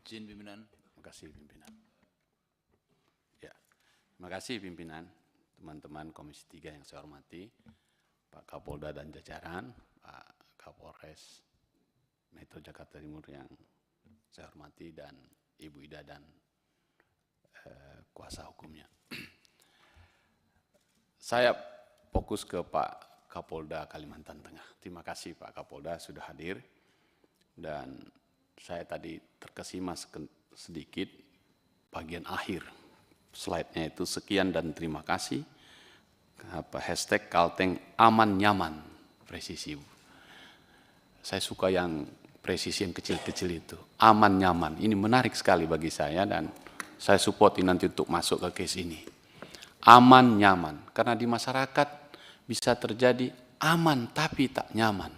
Izin pimpinan. Terima kasih pimpinan. Ya, terima kasih pimpinan, teman-teman Komisi 3 yang saya hormati, Pak Kapolda dan jajaran, Pak Kapolres Metro Jakarta Timur yang saya hormati, dan Ibu Ida dan kuasa hukumnya. Saya fokus ke Pak Kapolda Kalimantan Tengah. Terima kasih Pak Kapolda sudah hadir, dan saya tadi terkesima sedikit bagian akhir slide-nya itu, sekian dan terima kasih, hashtag Kalteng aman nyaman presisi. Saya suka yang presisi yang kecil-kecil itu, aman nyaman, ini menarik sekali bagi saya dan saya support nanti untuk masuk ke case ini. Aman nyaman, karena di masyarakat bisa terjadi aman tapi tak nyaman.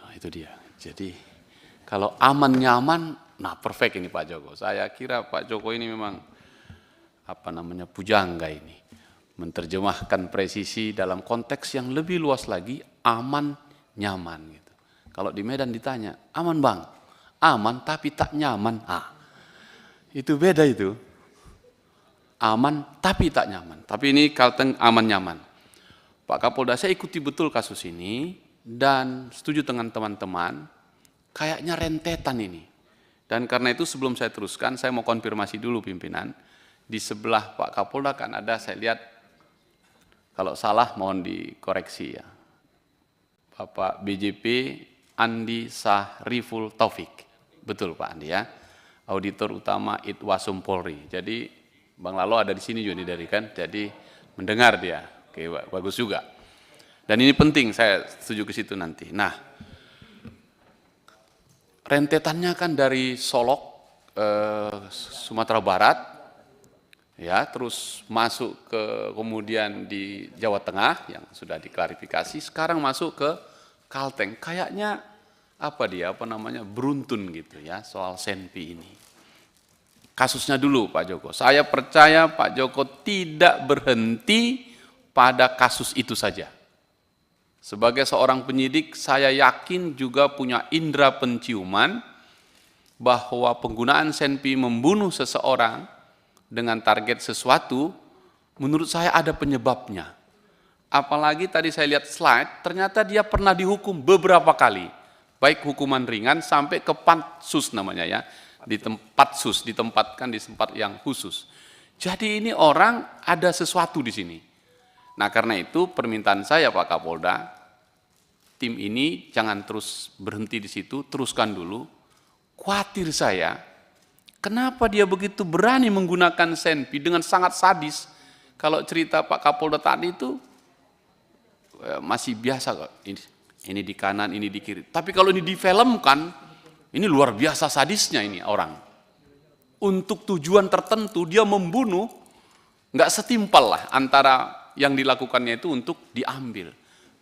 Nah itu dia, jadi kalau aman nyaman, nah perfect ini Pak Joko. Saya kira Pak Joko ini memang pujangga ini, menerjemahkan presisi dalam konteks yang lebih luas lagi, aman nyaman gitu. Kalau di Medan ditanya, aman bang, aman tapi tak nyaman. Itu beda itu. Aman tapi tak nyaman. Tapi ini Kalteng aman nyaman. Pak Kapolda, saya ikuti betul kasus ini dan setuju dengan teman-teman. Kayaknya rentetan ini. Dan karena itu sebelum saya teruskan, saya mau konfirmasi dulu pimpinan. Di sebelah Pak Kapolda kan ada, saya lihat, kalau salah mohon dikoreksi ya. Bapak BJP Andi Sahriful Taufik. Betul Pak Andi ya. Auditor utama Itwasum Polri. Jadi Bang Lalo ada di sini juga dari kan. Jadi mendengar dia. Oke, bagus juga. Dan ini penting, saya setuju ke situ nanti. Nah, rentetannya kan dari Solok, Sumatera Barat, ya, terus masuk ke kemudian di Jawa Tengah yang sudah diklarifikasi, sekarang masuk ke Kalteng. Kayaknya beruntun gitu ya soal Senpi ini. Kasusnya dulu Pak Joko. Saya percaya Pak Joko tidak berhenti pada kasus itu saja. Sebagai seorang penyidik, saya yakin juga punya indera penciuman bahwa penggunaan Senpi membunuh seseorang dengan target sesuatu, menurut saya ada penyebabnya. Apalagi tadi saya lihat slide, ternyata dia pernah dihukum beberapa kali. Baik hukuman ringan sampai ke Patsus namanya ya, di tempat sus, ditempatkan di tempat yang khusus. Jadi ini orang ada sesuatu di sini. Nah karena itu permintaan saya Pak Kapolda, tim ini jangan terus berhenti di situ, teruskan dulu. Khawatir saya, kenapa dia begitu berani menggunakan Senpi dengan sangat sadis. Kalau cerita Pak Kapolda tadi itu masih biasa kok, ini di kanan, ini di kiri. Tapi kalau ini difilmkan, ini luar biasa sadisnya ini orang. Untuk tujuan tertentu dia membunuh, nggak setimpal lah antara yang dilakukannya itu untuk diambil.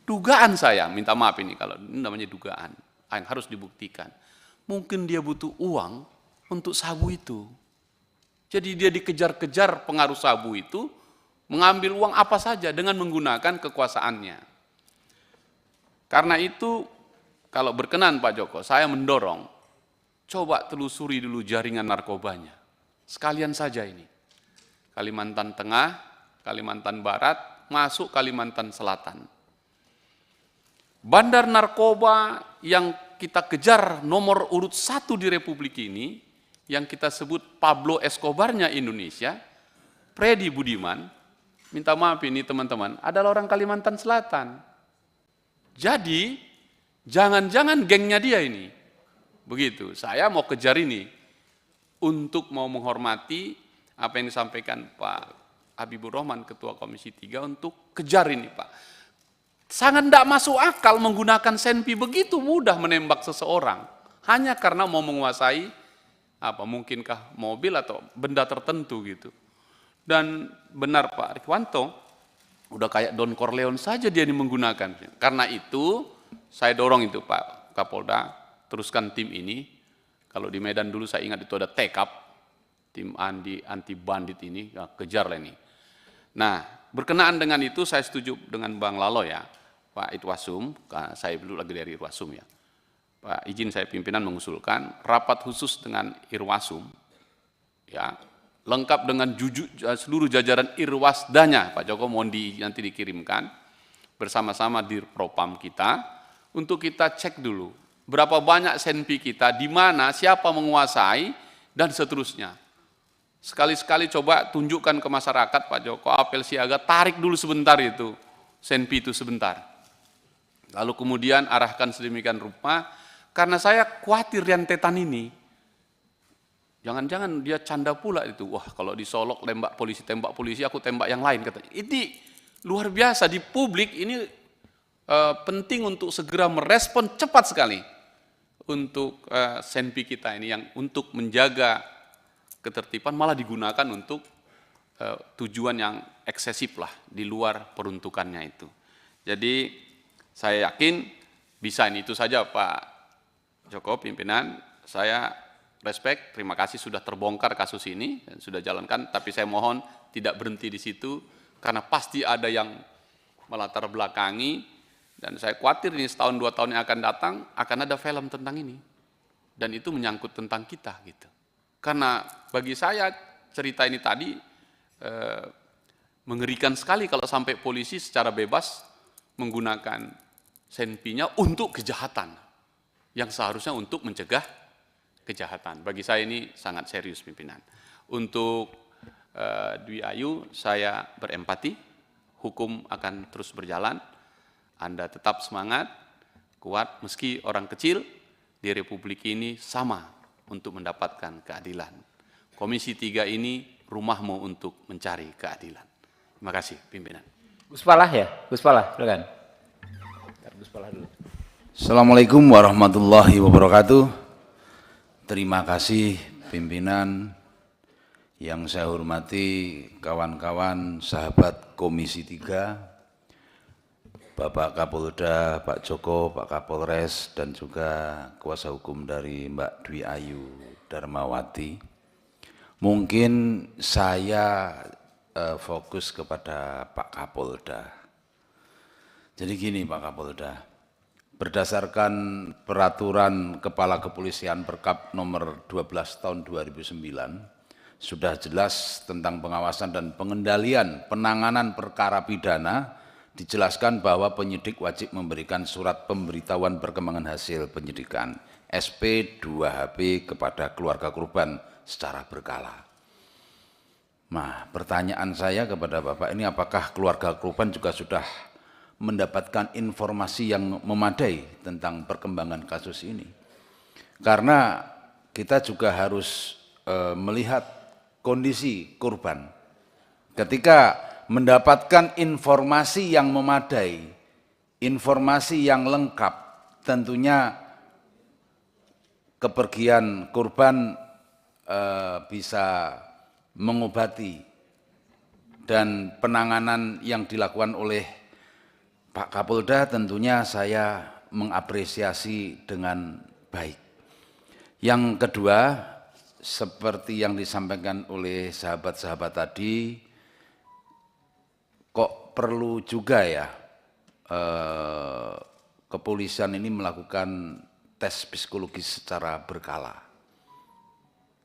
Dugaan saya, minta maaf ini kalau ini namanya dugaan, yang harus dibuktikan. Mungkin dia butuh uang untuk sabu itu. Jadi dia dikejar-kejar pengaruh sabu itu, mengambil uang apa saja dengan menggunakan kekuasaannya. Karena itu, kalau berkenan Pak Joko, saya mendorong, coba telusuri dulu jaringan narkobanya. Sekalian saja ini. Kalimantan Tengah, Kalimantan Barat, masuk Kalimantan Selatan. Bandar narkoba yang kita kejar nomor urut 1 di Republik ini, yang kita sebut Pablo Escobarnya Indonesia, Freddy Budiman, minta maaf ini teman-teman, adalah orang Kalimantan Selatan. Jadi, jangan-jangan gengnya dia ini. Begitu, saya mau kejar ini, untuk mau menghormati apa yang disampaikan Pak Habibur Rahman, Ketua Komisi 3, untuk kejar ini Pak. Sangat tidak masuk akal menggunakan Senpi begitu mudah menembak seseorang, hanya karena mau menguasai, mungkinkah mobil atau benda tertentu gitu. Dan benar Pak Rikwanto, udah kayak Don Corleone saja dia menggunakan. Karena itu, saya dorong itu Pak Kapolda, teruskan tim ini. Kalau di Medan dulu saya ingat itu ada TKAP, tim anti bandit ini, ya, kejarlah ini. Nah, berkenaan dengan itu saya setuju dengan Bang Lalo ya, Pak Itwasum, saya dulu lagi dari Itwasum ya. Pak, izin saya pimpinan mengusulkan rapat khusus dengan Irwasum, ya, lengkap dengan seluruh jajaran Irwasdanya, Pak Joko mohon nanti dikirimkan bersama-sama di Propam kita untuk kita cek dulu berapa banyak senpi kita, di mana, siapa menguasai dan seterusnya. Sekali-sekali coba tunjukkan ke masyarakat Pak Joko, apel siaga, tarik dulu sebentar itu senpi itu sebentar. Lalu kemudian arahkan sedemikian rupa. Karena saya khawatir rentetan ini, jangan-jangan dia canda pula itu, wah kalau disolok tembak polisi, aku tembak yang lain. Katanya. Ini luar biasa di publik, ini penting untuk segera merespon cepat sekali untuk senpi kita ini, yang untuk menjaga ketertiban malah digunakan untuk tujuan yang eksesif lah, di luar peruntukannya itu. Jadi saya yakin bisa ini, itu saja Pak Joko, pimpinan, saya respect, terima kasih sudah terbongkar kasus ini dan sudah jalankan, tapi saya mohon tidak berhenti di situ, karena pasti ada yang melatar belakangi, dan saya khawatir ini setahun 2 tahun yang akan datang, akan ada film tentang ini, dan itu menyangkut tentang kita gitu. Karena bagi saya cerita ini tadi mengerikan sekali kalau sampai polisi secara bebas menggunakan senpinya untuk kejahatan, yang seharusnya untuk mencegah kejahatan. Bagi saya ini sangat serius pimpinan. Untuk Dwi Ayu, saya berempati, hukum akan terus berjalan, Anda tetap semangat, kuat, meski orang kecil di Republik ini sama untuk mendapatkan keadilan. Komisi 3 ini rumahmu untuk mencari keadilan. Terima kasih pimpinan. Gus Palah ya, Gus Palah, silakan. Gus Palah dulu. Assalamualaikum warahmatullahi wabarakatuh. Terima kasih pimpinan, yang saya hormati kawan-kawan sahabat Komisi 3, Bapak Kapolda, Pak Joko, Pak Kapolres, dan juga kuasa hukum dari Mbak Dwi Ayu Darmawati. Mungkin saya fokus kepada Pak Kapolda. Jadi gini Pak Kapolda, berdasarkan peraturan Kepala Kepolisian Perkap nomor 12 tahun 2009, sudah jelas tentang pengawasan dan pengendalian penanganan perkara pidana, dijelaskan bahwa penyidik wajib memberikan surat pemberitahuan perkembangan hasil penyidikan SP 2HP kepada keluarga korban secara berkala. Nah, pertanyaan saya kepada Bapak ini, apakah keluarga korban juga sudah mendapatkan informasi yang memadai tentang perkembangan kasus ini? Karena kita juga harus melihat kondisi korban. Ketika mendapatkan informasi yang memadai, informasi yang lengkap, tentunya kepergian korban bisa mengobati, dan penanganan yang dilakukan oleh Pak Kapolda tentunya saya mengapresiasi dengan baik. Yang kedua, seperti yang disampaikan oleh sahabat-sahabat tadi, kok perlu juga ya kepolisian ini melakukan tes psikologis secara berkala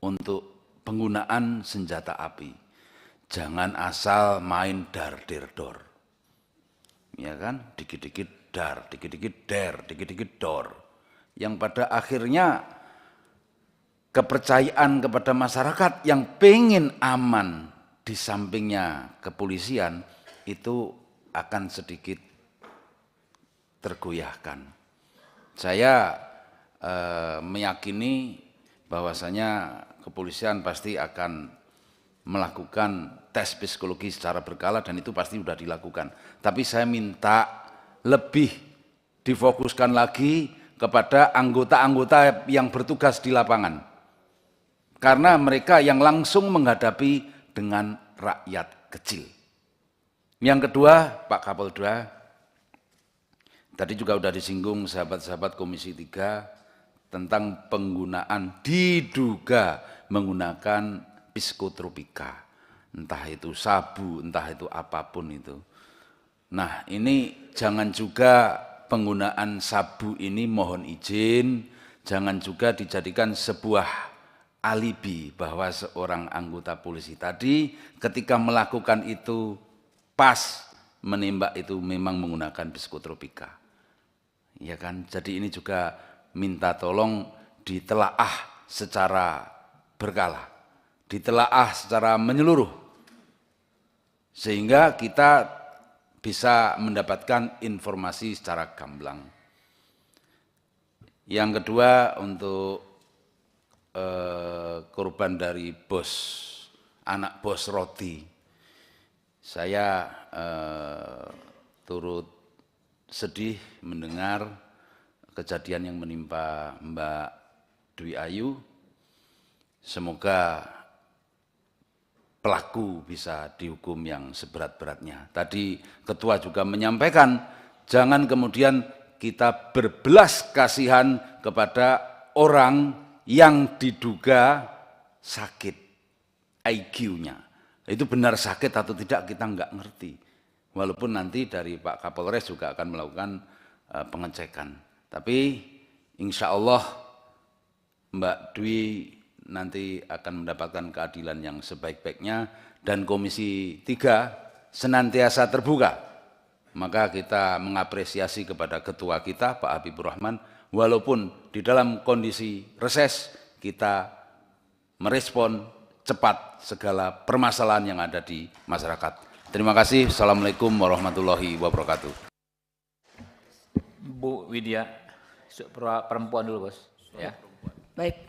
untuk penggunaan senjata api. Jangan asal main dar-der-dor. Ya kan, dikit-dikit dar, dikit-dikit der, dikit-dikit dor, yang pada akhirnya kepercayaan kepada masyarakat yang pengen aman di sampingnya kepolisian itu akan sedikit tergoyahkan. Saya meyakini bahwasanya kepolisian pasti akan melakukan tes psikologi secara berkala, dan itu pasti sudah dilakukan. Tapi saya minta lebih difokuskan lagi kepada anggota-anggota yang bertugas di lapangan. Karena mereka yang langsung menghadapi dengan rakyat kecil. Yang kedua, Pak Kapolda, tadi juga sudah disinggung sahabat-sahabat Komisi 3 tentang penggunaan, diduga menggunakan psikotropika, entah itu sabu, entah itu apapun itu. Nah, ini jangan juga penggunaan sabu ini mohon izin, jangan juga dijadikan sebuah alibi bahwa seorang anggota polisi tadi ketika melakukan itu pas menembak itu memang menggunakan psikotropika. Ya kan? Jadi ini juga minta tolong ditelaah secara berkala, ditelaah secara menyeluruh, sehingga kita bisa mendapatkan informasi secara gamblang. Yang kedua, untuk korban dari anak bos roti, saya turut sedih mendengar kejadian yang menimpa Mbak Dwi Ayu. Semoga pelaku bisa dihukum yang seberat-beratnya. Tadi Ketua juga menyampaikan, jangan kemudian kita berbelas kasihan kepada orang yang diduga sakit IQ-nya. Itu benar sakit atau tidak kita nggak ngerti. Walaupun nanti dari Pak Kapolres juga akan melakukan pengecekan. Tapi insya Allah Mbak Dwi nanti akan mendapatkan keadilan yang sebaik-baiknya, dan Komisi 3 senantiasa terbuka. Maka kita mengapresiasi kepada Ketua kita Pak Habibur Rahman, walaupun di dalam kondisi reses kita merespon cepat segala permasalahan yang ada di masyarakat. Terima kasih. Assalamualaikum warahmatullahi wabarakatuh. Bu Widya, perempuan dulu, Bos. Ya. Baik.